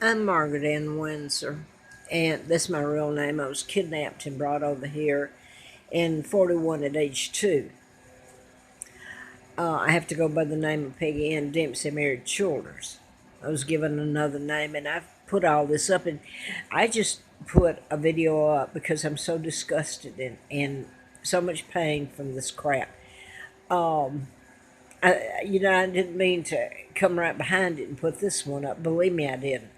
I'm Margaret Ann Windsor, and that's my real name. I was kidnapped and brought over here in 41 at age 2. I have to go by the name of Peggy Ann Dempsey, married Childers. I was given another name, and I've put all this up, and I just put a video up because I'm so disgusted and so much pain from this crap. I didn't mean to come right behind it and put this one up. Believe me, I didn't.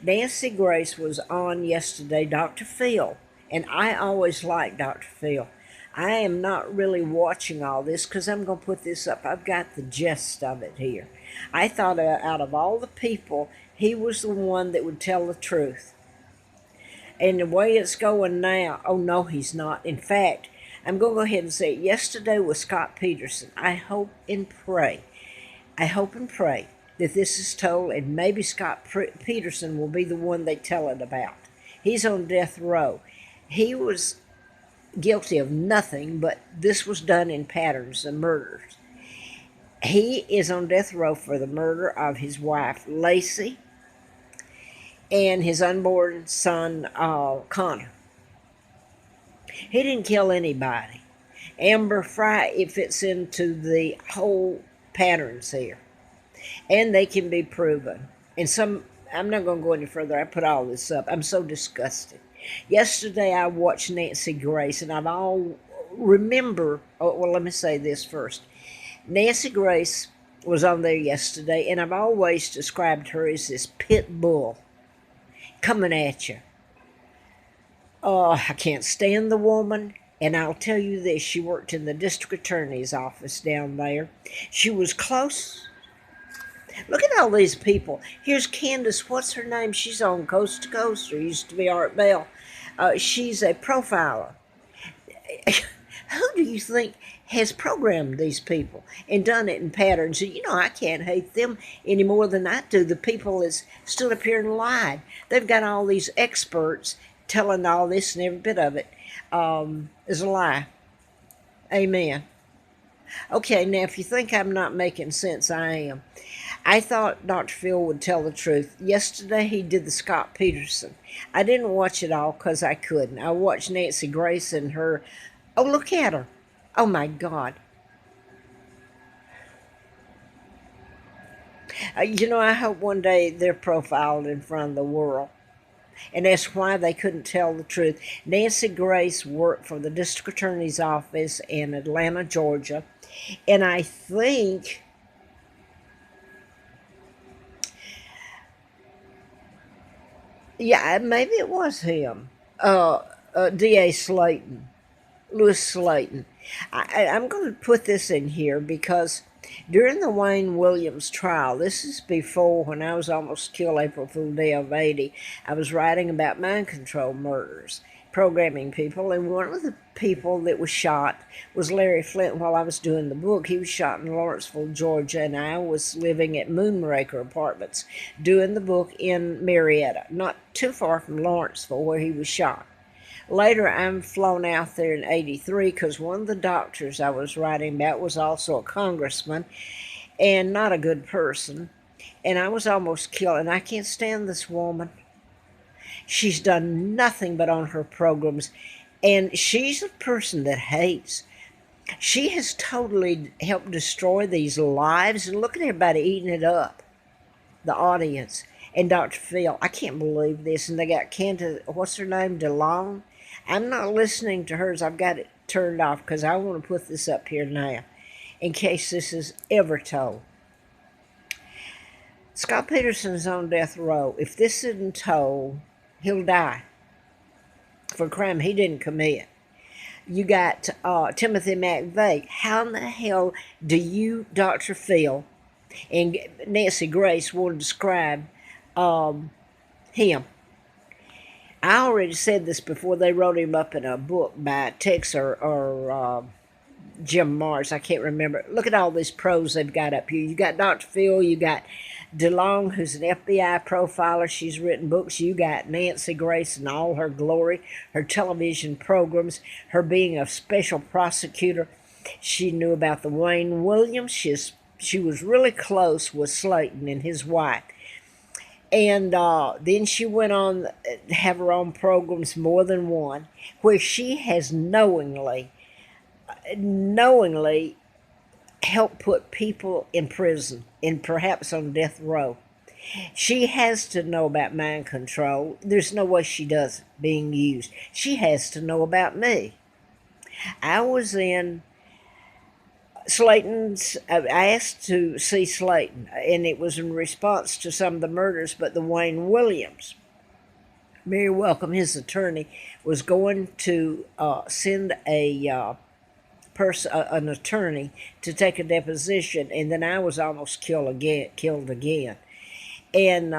Nancy Grace was on yesterday, Dr. Phil, and I always like Dr. Phil. I am not really watching all this because I'm going to put this up. I've got the gist of it here. I thought out of all the people, he was the one that would tell the truth. And the way it's going now, oh no, he's not. In fact, I'm going to go ahead and say it. Yesterday was Scott Peterson. I hope and pray that this is told, and maybe Scott Peterson will be the one they tell it about. He's on death row. He was guilty of nothing, but this was done in patterns of murders. He is on death row for the murder of his wife, Lacey, and his unborn son, Connor. He didn't kill anybody. Amber Fry, it fits into the whole patterns here. And they can be proven. And I'm not going to go any further. I put all this up. I'm so disgusted. Yesterday I watched Nancy Grace, and let me say this first. Nancy Grace was on there yesterday, and I've always described her as this pit bull coming at you. I can't stand the woman. And I'll tell you this, she worked in the district attorney's office down there. She was close. Look at all these people. Here's Candace, what's her name? She's on Coast to Coast, or used to be Art Bell. She's a profiler. Who do you think has programmed these people and done it in patterns? And I can't hate them any more than I do the people that stood up here and lied. They've got all these experts telling all this, and every bit of it is a lie. Amen. Okay, now if you think I'm not making sense, I am. I thought Dr. Phil would tell the truth. Yesterday he did the Scott Peterson. I didn't watch it all because I couldn't. I watched Nancy Grace and her. Oh, look at her. Oh, my God. I hope one day they're profiled in front of the world. And that's why they couldn't tell the truth. Nancy Grace worked for the district attorney's office in Atlanta, Georgia. And I think maybe it was him. D.A. Slayton. Louis Slayton. I'm going to put this in here because during the Wayne Williams trial, this is before when I was almost killed April Fool Day of 80, I was writing about mind control murders, programming people, and one of the people that was shot was Larry Flint while I was doing the book. He was shot in Lawrenceville, Georgia, and I was living at Moonraker Apartments doing the book in Marietta, not too far from Lawrenceville where he was shot. Later, I'm flown out there in 83 because one of the doctors I was writing about was also a congressman and not a good person. And I was almost killed, and I can't stand this woman. She's done nothing but on her programs, and she's a person that hates. She has totally helped destroy these lives, and look at everybody eating it up, the audience. And Dr. Phil, I can't believe this. And they got Candace, what's her name, DeLong? I'm not listening to hers. I've got it turned off because I want to put this up here now in case this is ever told. Scott Peterson's on death row. If this isn't told, he'll die for a crime he didn't commit. You got Timothy McVeigh. How in the hell do you, Dr. Phil, and Nancy Grace want to describe him? I already said this before. They wrote him up in a book by Tex or Jim Mars. I can't remember. Look at all these pros they've got up here. You got Dr. Phil. You got DeLong, who's an FBI profiler. She's written books. You got Nancy Grace in all her glory, her television programs, her being a special prosecutor. She knew about the Wayne Williams. She was really close with Slayton and his wife. And then she went on to have her own programs, more than one, where she has knowingly helped put people in prison and perhaps on death row. She has to know about mind control. There's no way she doesn't being used. She has to know about me. I was in Slayton's, I asked to see Slayton, and it was in response to some of the murders, but the Wayne Williams. Mary Welcome, his attorney, was going to send an attorney to take a deposition, and then I was almost killed again. And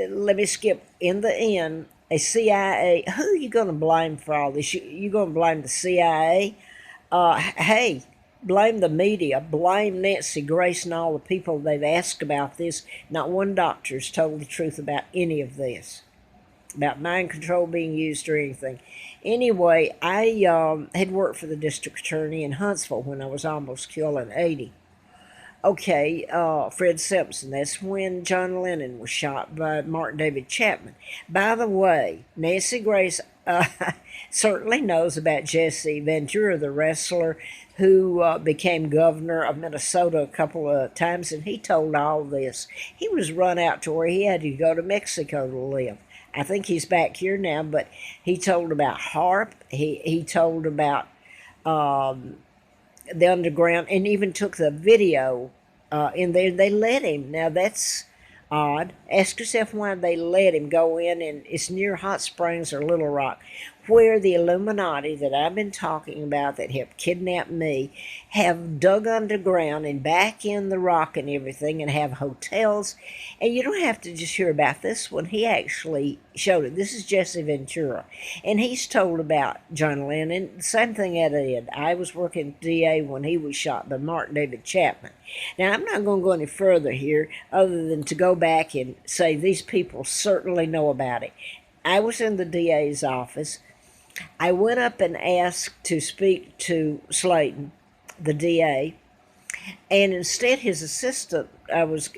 let me skip. In the end, a CIA. Who are you going to blame for all this? You going to blame the CIA? Hey, blame the media. Blame Nancy Grace and all the people they've asked about this. Not one doctor's told the truth about any of this, about mind control being used or anything. Anyway, I had worked for the district attorney in Huntsville when I was almost killed in 80. Okay, Fred Simpson. That's when John Lennon was shot by Martin David Chapman. By the way, Nancy Grace certainly knows about Jesse Ventura, the wrestler who became governor of Minnesota a couple of times, and he told all this. He was run out to where he had to go to Mexico to live. I think he's back here now, but he told about HARP. He told about the underground, and even took the video in there. They let him. Now that's odd. Ask yourself why they let him go in, and it's near Hot Springs or Little Rock, where the Illuminati that I've been talking about that have kidnapped me have dug underground and back in the rock and everything, and have hotels. And you don't have to just hear about this one. He actually showed it. This is Jesse Ventura, and he's told about John Lennon. The same thing I did. I was working DA when he was shot by Martin David Chapman. Now, I'm not going to go any further here other than to go back and say these people certainly know about it. I was in the DA's office. I went up and asked to speak to Slayton, the DA, and instead his assistant, I was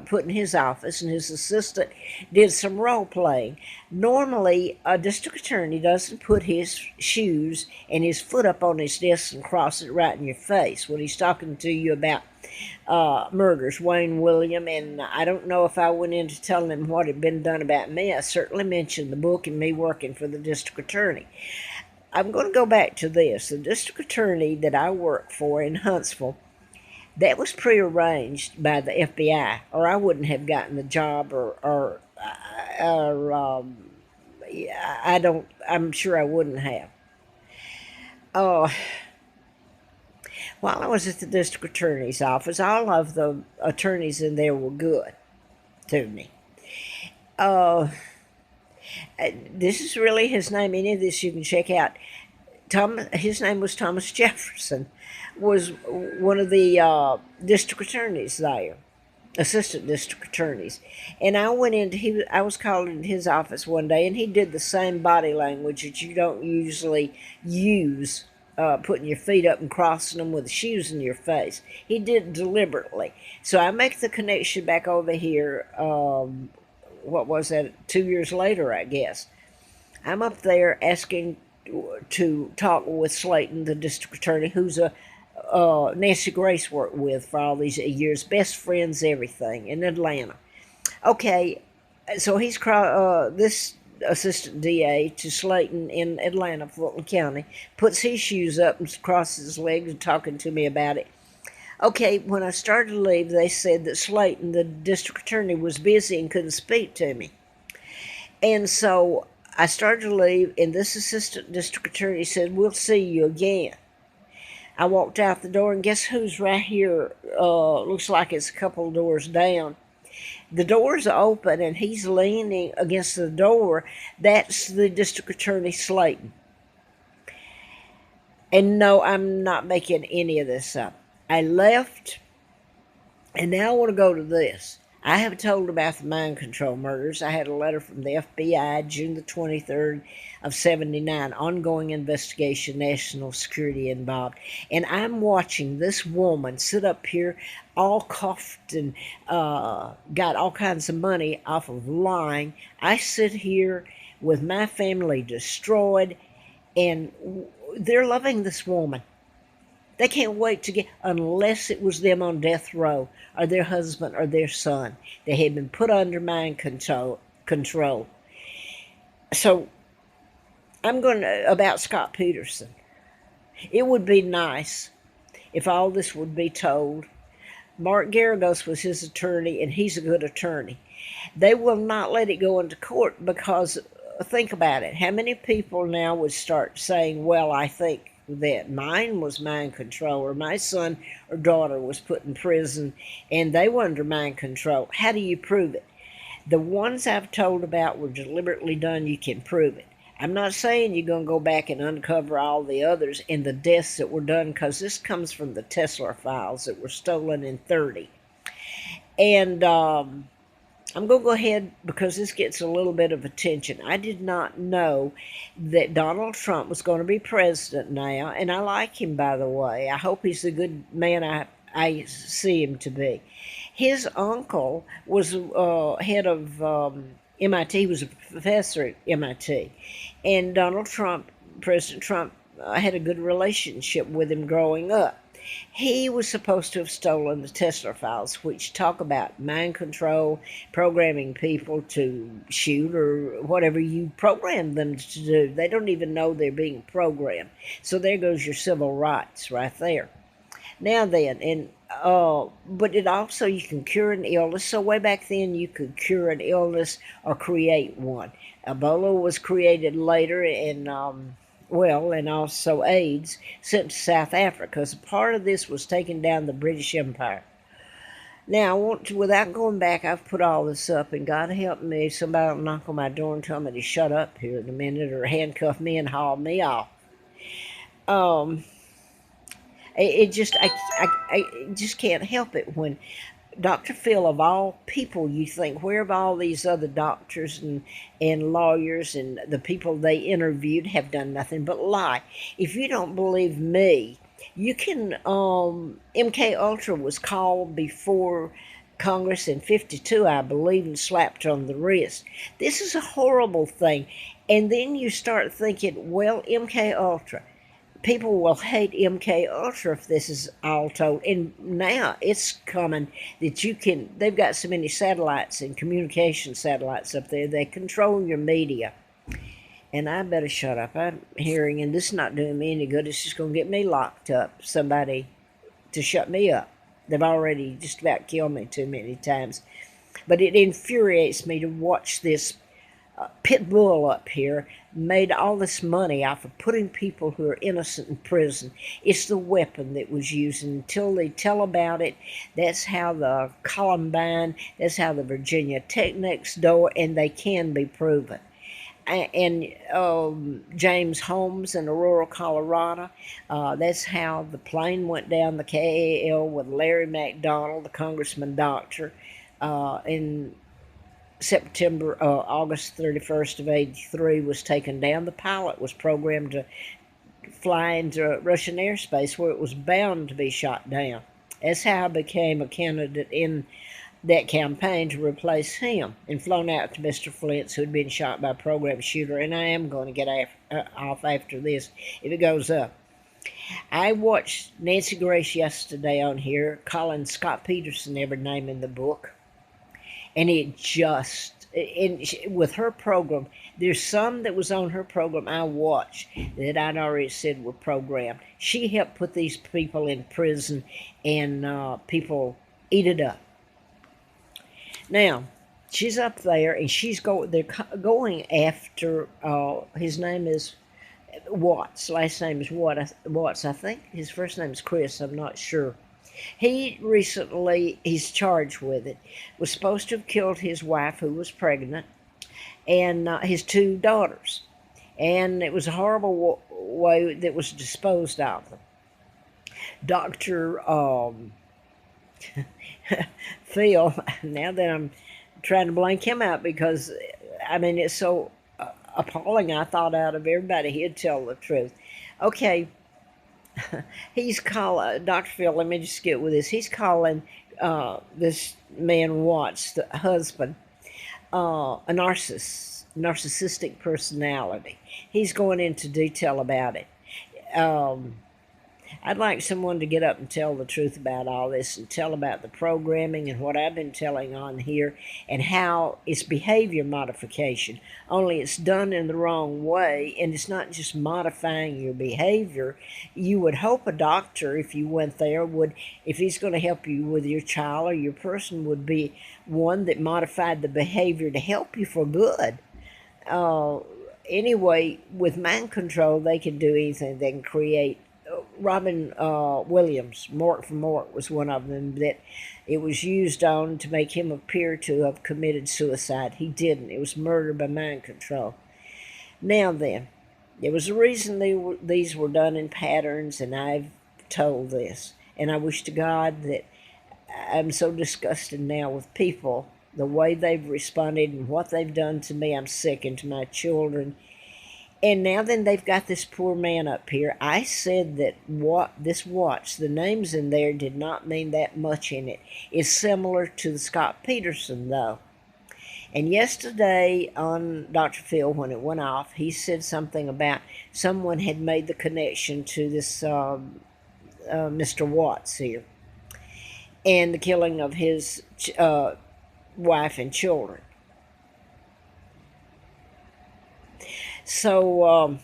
put in his office, and his assistant did some role playing. Normally, a district attorney doesn't put his shoes and his foot up on his desk and cross it right in your face when he's talking to you about murders, Wayne William, and I don't know if I went into telling him what had been done about me. I certainly mentioned the book and me working for the district attorney. I'm going to go back to this. The district attorney that I worked for in Huntsville, that was prearranged by the FBI, or I wouldn't have gotten the job, I'm sure I wouldn't have. While I was at the district attorney's office, all of the attorneys in there were good to me. This is really his name. Any of this you can check out. His name was Thomas Jefferson, was one of the district attorneys there, assistant district attorneys. And I went into I was called into his office one day, and he did the same body language that you don't usually use, putting your feet up and crossing them with the shoes in your face. He did it deliberately. So I make the connection back over here. What was that? 2 years later, I guess. I'm up there asking to talk with Slayton, the district attorney, who's a Nancy Grace worked with for all these years, best friends, everything, in Atlanta. Okay, so he's this assistant DA to Slayton in Atlanta, Fulton County, puts his shoes up and crosses his legs and talking to me about it. Okay, when I started to leave, they said that Slayton, the district attorney, was busy and couldn't speak to me. And so I started to leave, and this assistant district attorney said, "We'll see you again." I walked out the door, and guess who's right here? Looks like it's a couple of doors down. The door's open, and he's leaning against the door. That's the district attorney, Slayton. And no, I'm not making any of this up. I left, and now I want to go to this. I have told about the mind control murders. I had a letter from the FBI June the 23rd of 79, ongoing investigation, national security involved. And I'm watching this woman sit up here all coughed and got all kinds of money off of lying. I sit here with my family destroyed, and they're loving this woman. They can't wait to get, unless it was them on death row or their husband or their son. They had been put under mind control. So I'm going to, about Scott Peterson. It would be nice if all this would be told. Mark Garagos was his attorney, and he's a good attorney. They will not let it go into court because, think about it, how many people now would start saying, well, I think that mine was mind control, or my son or daughter was put in prison and they were under mind control. How do you prove it? The ones I've told about were deliberately done. You can prove it. I'm not saying you're going to go back and uncover all the others and the deaths that were done, because this comes from the Tesla files that were stolen in 30. And I'm going to go ahead because this gets a little bit of attention. I did not know that Donald Trump was going to be president now, and I like him, by the way. I hope he's the good man I see him to be. His uncle was head of MIT. He was a professor at MIT. And Donald Trump, President Trump, had a good relationship with him growing up. He was supposed to have stolen the Tesla files, which talk about mind control, programming people to shoot or whatever you program them to do. They don't even know they're being programmed. So there goes your civil rights right there. Now then, and but it also, you can cure an illness. So way back then, you could cure an illness or create one. Ebola was created later, and and also AIDS, sent to South Africa, because part of this was taking down the British Empire. Now, I want to, without going back, I've put all this up, and God help me, somebody will knock on my door and tell me to shut up here in a minute, or handcuff me and haul me off. Um, I just can't help it when Dr. Phil, of all people, you think, where have all these other doctors and lawyers and the people they interviewed have done nothing but lie? If you don't believe me, you can, MK Ultra was called before Congress in 52, I believe, and slapped on the wrist. This is a horrible thing. And then you start thinking, well, MK Ultra, people will hate MK Ultra if this is all told. And now it's coming that they've got so many satellites and communication satellites up there, they control your media. And I better shut up. I'm hearing, and this is not doing me any good. It's just going to get me locked up. Somebody to shut me up. They've already just about killed me too many times. But it infuriates me to watch this pit bull up here made all this money off of putting people who are innocent in prison. It's the weapon that was used until they tell about it. That's how the Columbine, that's how the Virginia Tech next door, and they can be proven. And James Holmes in Aurora, Colorado, that's how the plane went down the KAL with Larry McDonald, the congressman doctor, in August 31st of 83 was taken down. The pilot was programmed to fly into Russian airspace where it was bound to be shot down. That's how I became a candidate in that campaign to replace him, and flown out to Mr. Flint's, who had been shot by a program shooter, and I am going to get off after this if it goes up. I watched Nancy Grace yesterday on here calling Scott Peterson every name in the book. And with her program, there's some that was on her program I watched that I'd already said were programmed. She helped put these people in prison, and people eat it up. Now, she's up there, and they're going after, his name is Watts. Last name is Watts, I think. His first name is Chris, I'm not sure. He's charged with it, was supposed to have killed his wife, who was pregnant, and his two daughters. And it was a horrible way that was disposed of them. Dr. Phil, now that I'm trying to blank him out because, I mean, it's so appalling. I thought out of everybody he'd tell the truth. Okay, he's calling, Dr. Phil, let me just get with this. He's calling this man Watts, the husband, a narcissistic personality. He's going into detail about it. Um, I'd like someone to get up and tell the truth about all this and tell about the programming and what I've been telling on here and how it's behavior modification. Only it's done in the wrong way, and it's not just modifying your behavior. You would hope a doctor, if you went there, would, if he's going to help you with your child or your person, would be one that modified the behavior to help you for good. Uh, anyway, with mind control, they can do anything. They can create. Robin Williams, Mort from Mort, was one of them that it was used on to make him appear to have committed suicide. He didn't. It was murder by mind control. Now then, there was a reason these were done in patterns, and I've told this. And I wish to God that I'm so disgusted now with people, the way they've responded and what they've done to me. I'm sick, and to my children. And now then they've got this poor man up here. I said that what this watch, the names in there did not mean that much in it. It's similar to the Scott Peterson, though. And yesterday on Dr. Phil, when it went off, he said something about someone had made the connection to this Mr. Watts here and the killing of his wife and children. So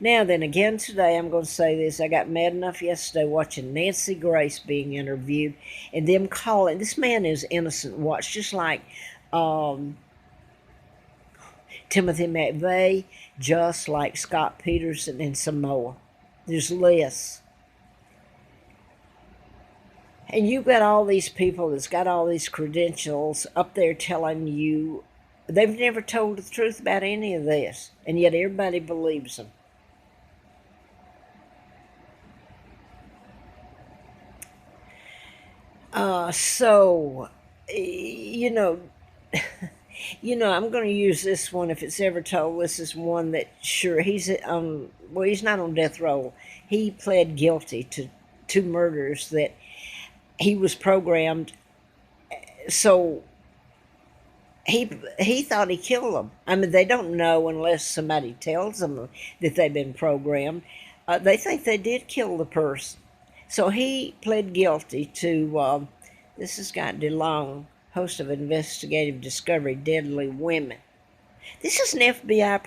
now then, again today, I'm going to say this. I got mad enough yesterday watching Nancy Grace being interviewed and them calling. This man is innocent. Watch, just like Timothy McVeigh, just like Scott Peterson and Samoa. There's lists. And you've got all these people that's got all these credentials up there telling you they've never told the truth about any of this, and yet everybody believes them. So, you know, I'm going to use this one if it's ever told. This is one that sure he's well, he's not on death row. He pled guilty to two murders that he was programmed. So he thought he killed them. I mean, they don't know unless somebody tells them that they've been programmed. They think they did kill the person. So he pled guilty to, this is Scott DeLong, host of Investigative Discovery, Deadly Women. This is an FBI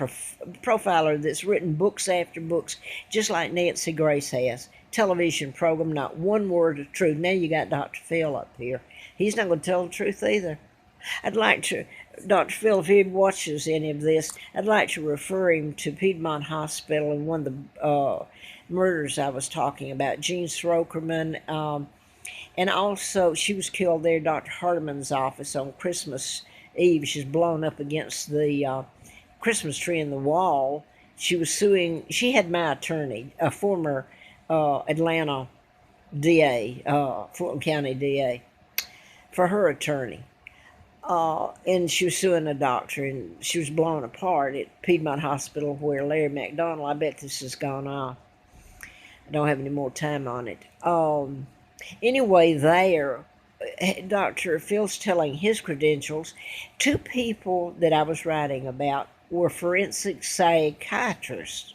profiler that's written books after books, just like Nancy Grace has. Television program, not one word of truth. Now you got Dr. Phil up here. He's not going to tell the truth either. I'd like to, Dr. Phil, if he watches any of this, I'd like to refer him to Piedmont Hospital and one of the murders I was talking about, Jean Strokerman, and also she was killed there, Dr. Hardeman's office on Christmas Eve. She's blown up against the Christmas tree in the wall. She was suing, she had my attorney, a former Atlanta DA, Fulton County DA, for her attorney. And she was suing a doctor, and she was blown apart at Piedmont Hospital where Larry McDonald, I bet this has gone off. I don't have any more time on it. Anyway, there, Dr. Phil's telling his credentials. Two people that I was writing about were forensic psychiatrists.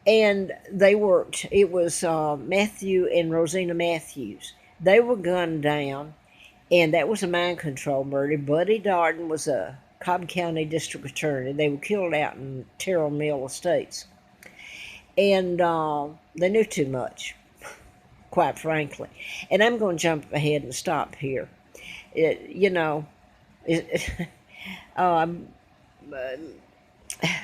And they worked, it was Matthew and Rosina Matthews. They were gunned down, and that was a mind control murder. Buddy Darden was a Cobb County District Attorney. They were killed out in Terrell Mill Estates. And they knew too much, quite frankly. And I'm going to jump ahead and stop here.